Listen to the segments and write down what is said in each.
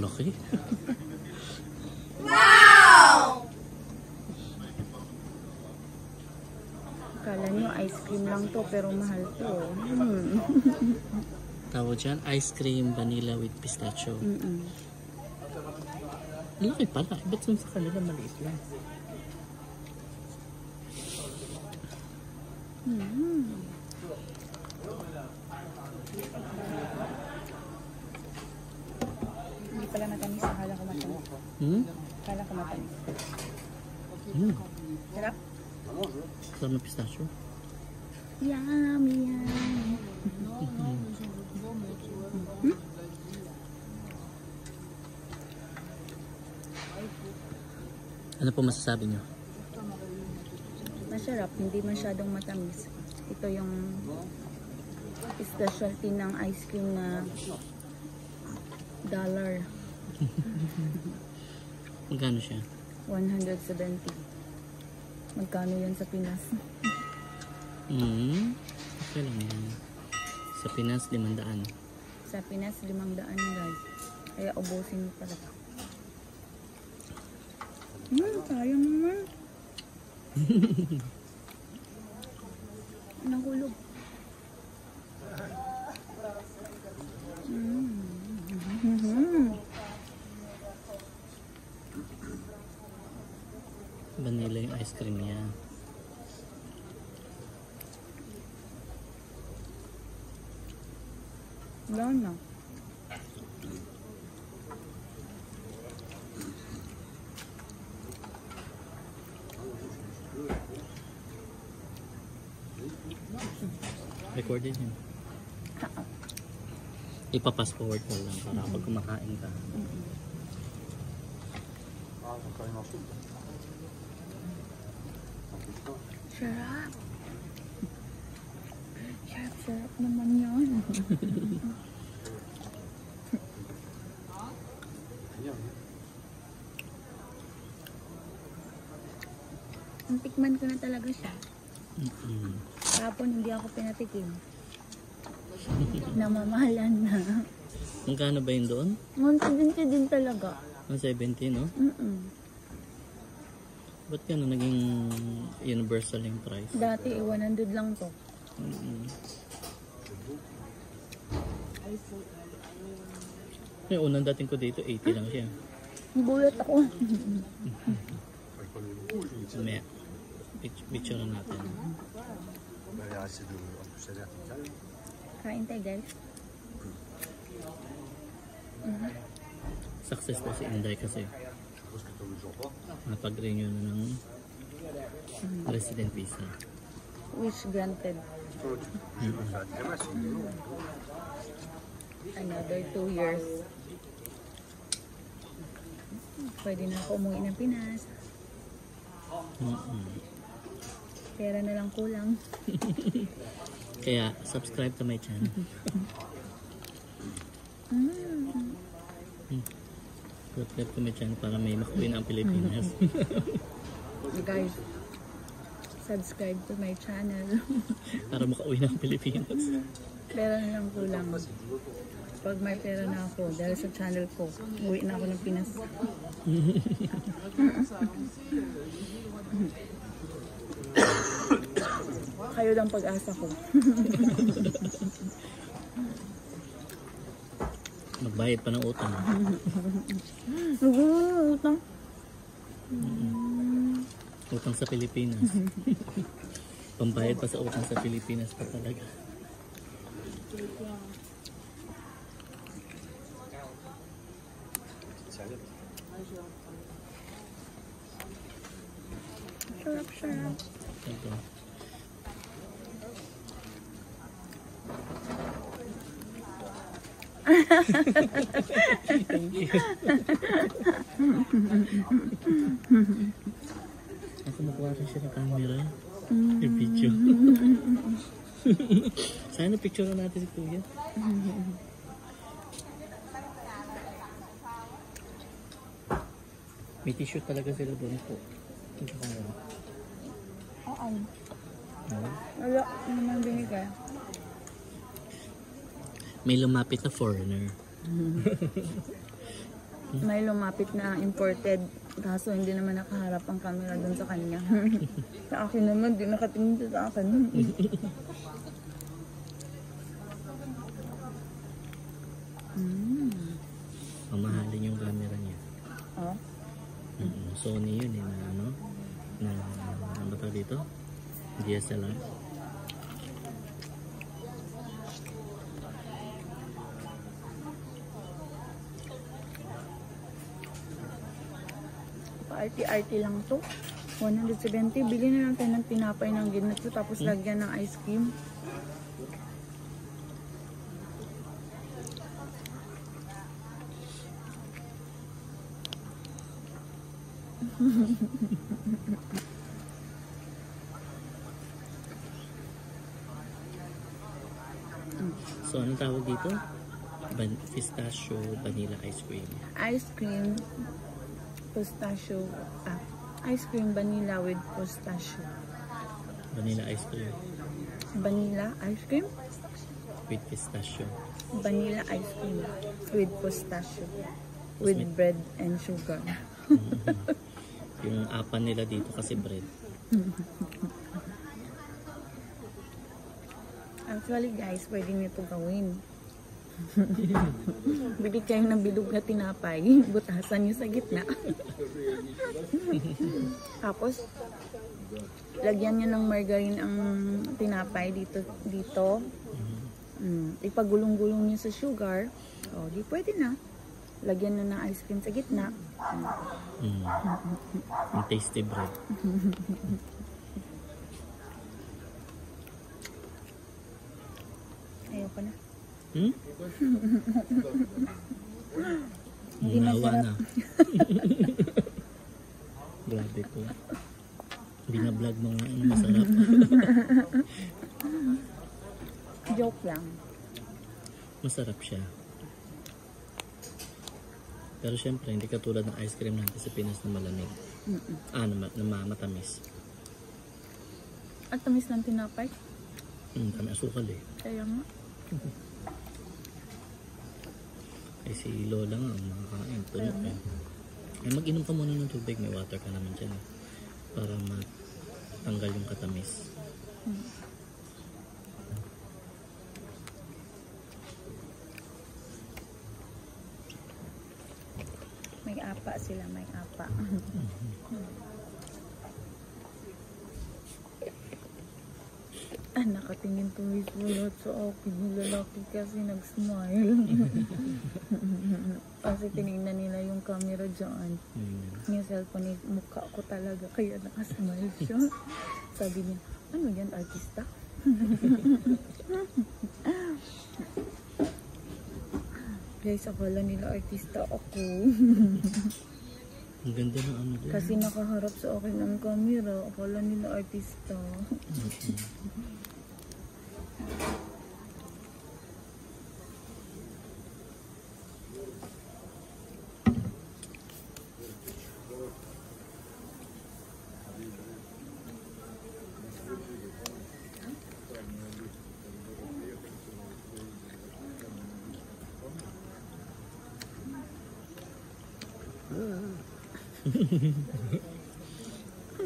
laki. Wow! Kala nyo ice cream lang to pero mahal to. Tawag dyan, ice cream vanilla with pistachio. Laki pala. Ba't sa kanila maliit lang? Hindi pala matamis. Akala ko matamis. Akala ko matamis. Sarap? Sarap na pistachio. Yummy, yummy. Ano po masasabi nyo? Masarap, hindi masyadong matamis. Ito yung specialty ng ice cream na $1. Magkano siya? 170. Magkano yan sa Pinas? Okay lang yan. Sa Pinas, 500. Sa Pinas, 500 guys. Kaya ubusin mo pala. Sayang naman. Nahulog. Vanilla yung ice cream niya. Wala na. Recorded yun. Ipapass forward ko lang para pag kumakain ka. Sarap. Sarap naman yun. Tikman ko na talaga siya. Kapon hindi ako pinatikim. Namamahalan na. Magkano ba yun doon? 170 din talaga. 170, no? Ba't gano'n naging universal yung price? Dati 100 lang to. Yung unang dating ko dito, 80 lang siya. Gulat ako. May picture na natin. Kain tayo guys. Success po si Inday kasi napag-renew na ng resident visa. Wish granted. Another 2 years. Pwede na ako umuwi ng Pinas. Pera na lang kulang. Kaya subscribe to my channel. Subscribe to my channel para may makuwi na ang Pilipinas. Guys, subscribe to my channel. Para makauwi na ang Pilipinas. Pera na lang kulang. Pag may pera na ako, dahil sa channel ko, uwi na ako ng Pinas. Kayo lang pag-asa ko. Magbayad pa ng utang. Utang? Utang sa Pilipinas. Pambayad pa sa utang sa Pilipinas pa talaga. Sarap, sarap. Ito. Thank you. Ako nakuha rin siya ng camera. Yung video. Sana picture na natin si Kuya. May tissue talaga sila doon po. Oo. Wala naman binigay. May lumapit na foreigner. May lumapit na imported. Kaso hindi naman nakaharap ang camera dun sa kanya. Sa akin naman, di nakatingin siya sa akin. Mamahalin yung camera niya. Oh. Sony yun eh, na ano? Na, ano ba tawag dito? DSLR. Pa-RT-RT lang to. 170. Bili na lang tayo ng tinapay ng ginat tapos lagyan ng ice cream. So, anong tawag dito? Pistachio vanilla ice cream. Ice cream, pistachio, ice cream vanilla with pistachio. Vanilla ice cream Vanilla ice cream? with pistachio. Vanilla ice cream with pistachio. With bread and sugar. Yung apan nila dito kasi bread. Actually guys, pwede nyo ito gawin. Bili kayo ng bilog na tinapay, butasan nyo sa gitna. Tapos, lagyan nyo ng margarine ang tinapay dito. Ipagulong-gulong nyo sa sugar. O, di pwede na. Lagyan nyo ng ice cream sa gitna. Yung tasty bread. Ayoko na. Hindi na. Grabe po. Binablog mo nga ang masarap. Joke lang. Masarap siya. Pero syempre, hindi katulad ng ice cream natin sa Pinas na malamig. Na matamis. At tamis ng tinapay. Kami asukal eh. Kaya nga. Eh si Lola nga, makakain. Tulog eh. Ay, mag-inom ka muna ng tubig. May water ka naman dyan eh. Para matanggal yung katamis. May apa sila, may apa. Nakatingin po lahat sa akin. Yung lalaki kasi nag-smile. Kasi tinignan nila yung camera dyan. Yung cellphone ni mukha ko talaga. Kaya nakasmile siya. Sabi niya, ano yan, artista? Guys, akala nila artista ako. Ang ganda ng ano dyan. Kasi nakaharap sa akin ang camera. Akala nila artista.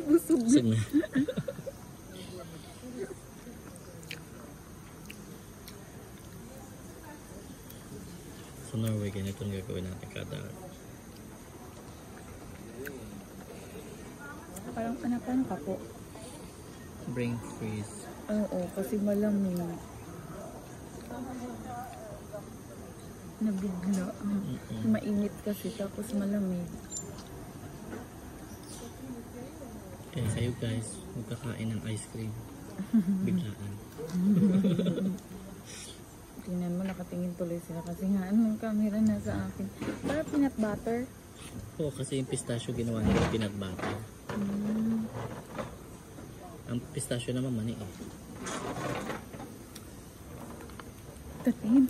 Busog na. Busog na. Sa Norway, ganito ang gagawin natin kada Parang paano ka po? brain freeze. Oo, kasi malamig. Nabigla. Mainit kasi tapos malamig. Kaya kayo guys, magkakain ng ice cream. Biglaan. Tingnan mo, nakatingin tuloy sila kasi nga anong camera na sa akin. Para peanut butter. Oo, kasi yung pistachio ginawa nila peanut butter. Ang pistachio naman mani eh. Tatingin.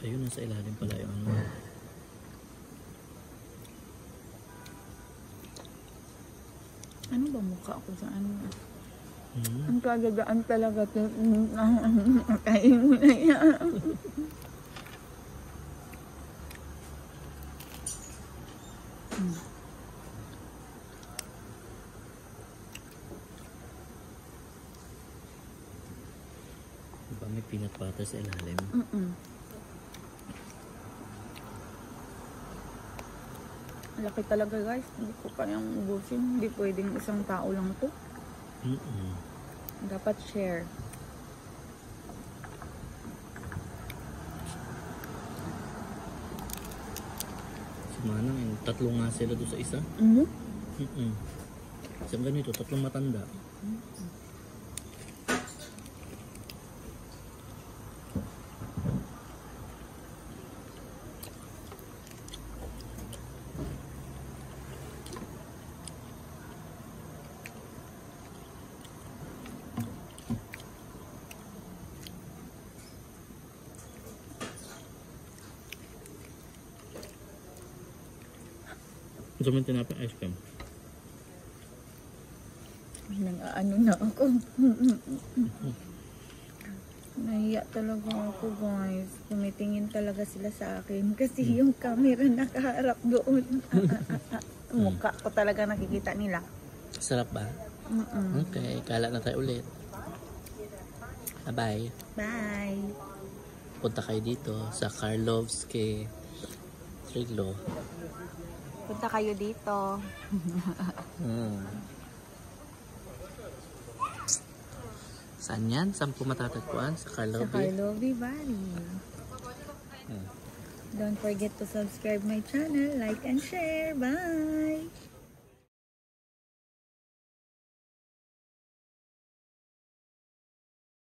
Ayun, nasa ilalim pala yung ano. Ano ba mukha mukha ko dyan. Hmm. Ang kagagaan talaga to. Kain mo na yan. Diba may peanut butter sa ilalim? Laki talaga guys. Hindi ko kayang ubusin. Hindi pwedeng isang tao lang to. Dapat share. Si Manang, yung tatlo nga sila doon sa isa. Isang ganito, tatlong matanda. Gusto mo yung tinapay ice cream? Nang-ano na ako. Nahiya talaga ako guys. Tumitingin talaga sila sa akin. Kasi yung camera nakaharap doon. Mukha ko talaga nakikita nila. Sarap ba? Okay, kala na tayo ulit. Bye-bye. Bye! Punta kayo dito sa Karlovsky Triglo. Punta kayo dito. Saan yan? Saan po matatagpuan? Sa Sa Karlovy? Karlovy Valley. Don't forget to subscribe my channel, like and share. Bye!